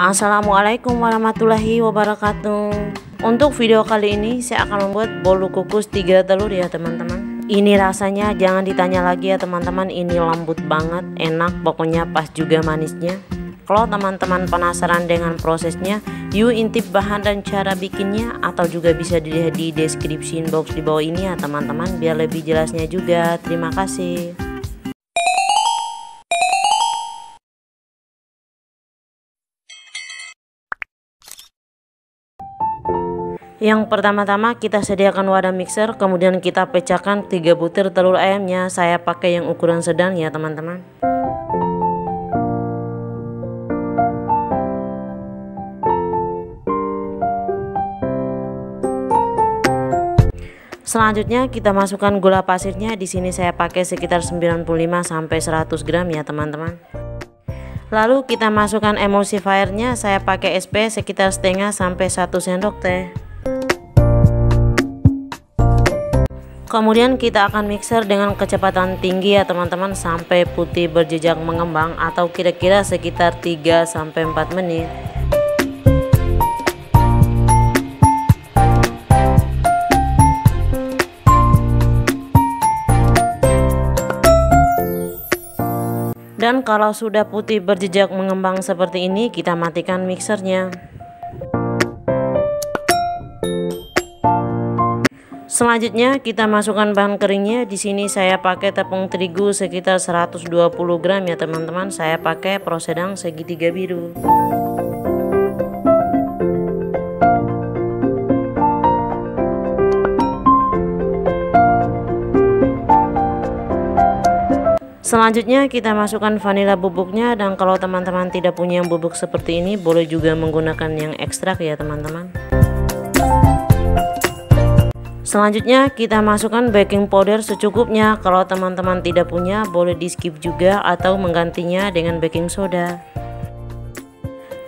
Assalamualaikum warahmatullahi wabarakatuh. Untuk video kali ini saya akan membuat bolu kukus 3 telur ya teman-teman. Ini rasanya jangan ditanya lagi ya teman-teman, ini lembut banget, enak, pokoknya pas juga manisnya. Kalau teman-teman penasaran dengan prosesnya, yuk intip bahan dan cara bikinnya, atau juga bisa dilihat di description box di bawah ini ya teman-teman, biar lebih jelasnya juga. Terima kasih. Yang pertama-tama kita sediakan wadah mixer, kemudian kita pecahkan 3 butir telur ayamnya. Saya pakai yang ukuran sedang ya teman-teman. Selanjutnya kita masukkan gula pasirnya. Di sini saya pakai sekitar 95 sampai 100 gram ya teman-teman. Lalu kita masukkan emulsifiernya. Saya pakai SP sekitar setengah sampai 1 sendok teh. Kemudian kita akan mixer dengan kecepatan tinggi ya teman-teman, sampai putih berjejak mengembang, atau kira-kira sekitar 3 sampai 4 menit. Dan kalau sudah putih berjejak mengembang seperti ini, kita matikan mixernya. Selanjutnya kita masukkan bahan keringnya. Di sini saya pakai tepung terigu sekitar 120 gram ya teman-teman. Saya pakai pro sedang segitiga biru. Selanjutnya kita masukkan vanila bubuknya, dan kalau teman-teman tidak punya yang bubuk seperti ini, boleh juga menggunakan yang ekstrak ya teman-teman. Selanjutnya kita masukkan baking powder secukupnya. Kalau teman-teman tidak punya, boleh di skip juga atau menggantinya dengan baking soda.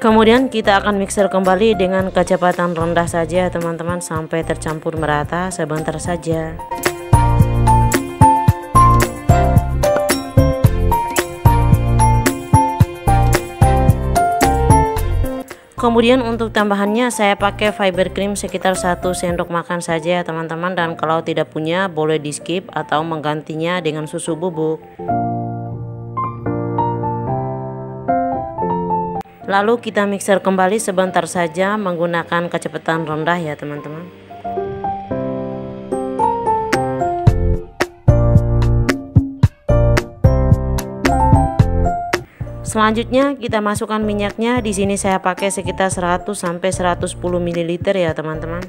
Kemudian kita akan mixer kembali dengan kecepatan rendah saja teman-teman, sampai tercampur merata sebentar saja. Kemudian untuk tambahannya saya pakai fiber cream sekitar 1 sendok makan saja ya teman-teman, dan kalau tidak punya boleh di skip atau menggantinya dengan susu bubuk. Lalu kita mixer kembali sebentar saja menggunakan kecepatan rendah ya teman-teman. Selanjutnya kita masukkan minyaknya. Di sini saya pakai sekitar 100 sampai 110 ml ya teman-teman.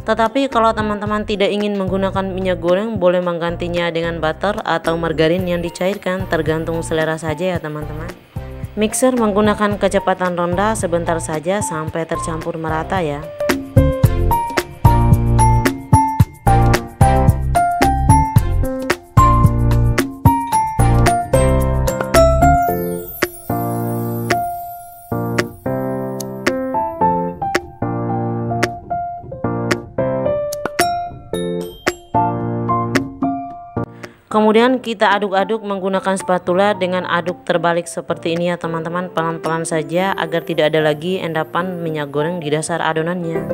Tetapi kalau teman-teman tidak ingin menggunakan minyak goreng, boleh menggantinya dengan butter atau margarin yang dicairkan, tergantung selera saja ya teman-teman. Mixer menggunakan kecepatan rendah sebentar saja sampai tercampur merata ya. Kemudian kita aduk-aduk menggunakan spatula dengan aduk terbalik seperti ini ya teman-teman, pelan-pelan saja agar tidak ada lagi endapan minyak goreng di dasar adonannya.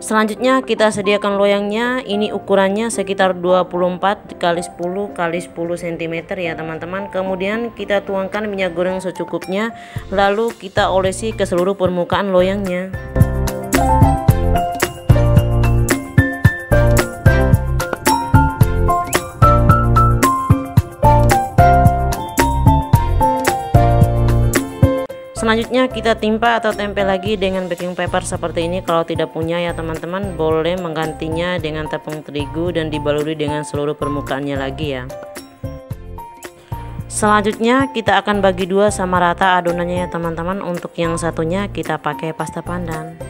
Selanjutnya kita sediakan loyangnya. Ini ukurannya sekitar 24 x 10 x 10 cm ya teman-teman. Kemudian kita tuangkan minyak goreng secukupnya, lalu kita olesi ke seluruh permukaan loyangnya. Selanjutnya kita timpa atau tempel lagi dengan baking paper seperti ini. Kalau tidak punya ya teman-teman, boleh menggantinya dengan tepung terigu dan dibaluri dengan seluruh permukaannya lagi ya. Selanjutnya kita akan bagi dua sama rata adonannya ya teman-teman. Untuk yang satunya kita pakai pasta pandan.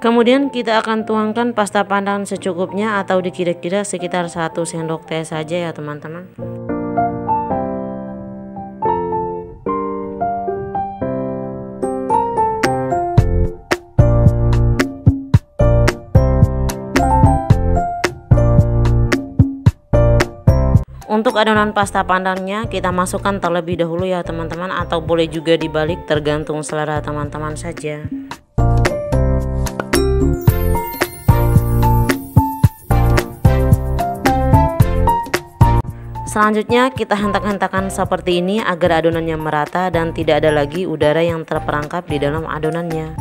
Kemudian kita akan tuangkan pasta pandan secukupnya, atau dikira-kira sekitar 1 sendok teh saja ya teman-teman. Untuk adonan pasta padangnya kita masukkan terlebih dahulu ya teman-teman, atau boleh juga dibalik, tergantung selera teman-teman saja. Selanjutnya kita hentak-hentakan seperti ini agar adonannya merata dan tidak ada lagi udara yang terperangkap di dalam adonannya.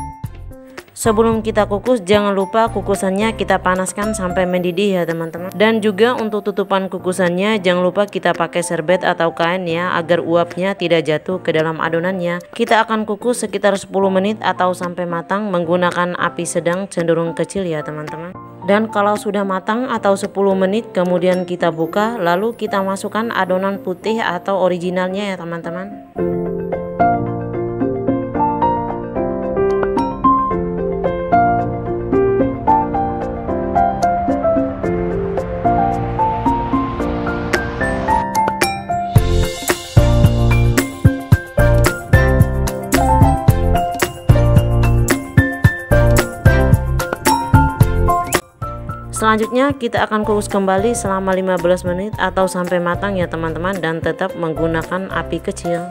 Sebelum kita kukus, jangan lupa kukusannya kita panaskan sampai mendidih ya teman-teman. Dan juga untuk tutupan kukusannya jangan lupa kita pakai serbet atau kain ya, agar uapnya tidak jatuh ke dalam adonannya. Kita akan kukus sekitar 10 menit atau sampai matang menggunakan api sedang cenderung kecil ya teman-teman. Dan kalau sudah matang atau 10 menit kemudian kita buka, lalu kita masukkan adonan putih atau originalnya ya teman-teman. Selanjutnya kita akan kukus kembali selama 15 menit atau sampai matang ya teman-teman, dan tetap menggunakan api kecil.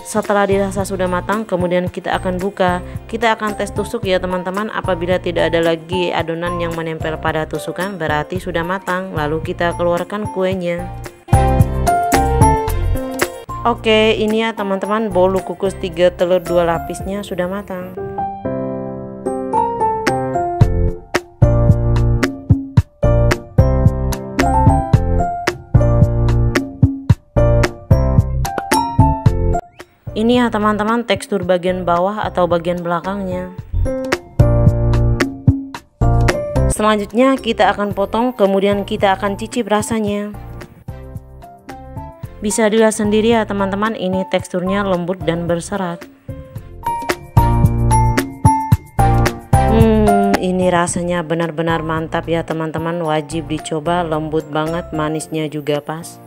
Setelah dirasa sudah matang kemudian kita akan buka. Kita akan tes tusuk ya teman-teman. Apabila tidak ada lagi adonan yang menempel pada tusukan berarti sudah matang. Lalu kita keluarkan kuenya. Oke, ini ya teman-teman, bolu kukus 3 telur 2 lapisnya sudah matang. Ini ya teman-teman tekstur bagian bawah atau bagian belakangnya. Selanjutnya kita akan potong, kemudian kita akan cicip rasanya. Bisa dilihat sendiri ya teman-teman, ini teksturnya lembut dan berserat. Ini rasanya benar-benar mantap ya teman-teman, wajib dicoba, lembut banget, manisnya juga pas.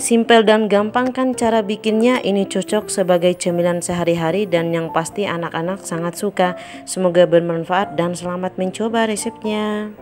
Simpel dan gampang kan cara bikinnya, ini cocok sebagai cemilan sehari-hari dan yang pasti anak-anak sangat suka. Semoga bermanfaat dan selamat mencoba resepnya.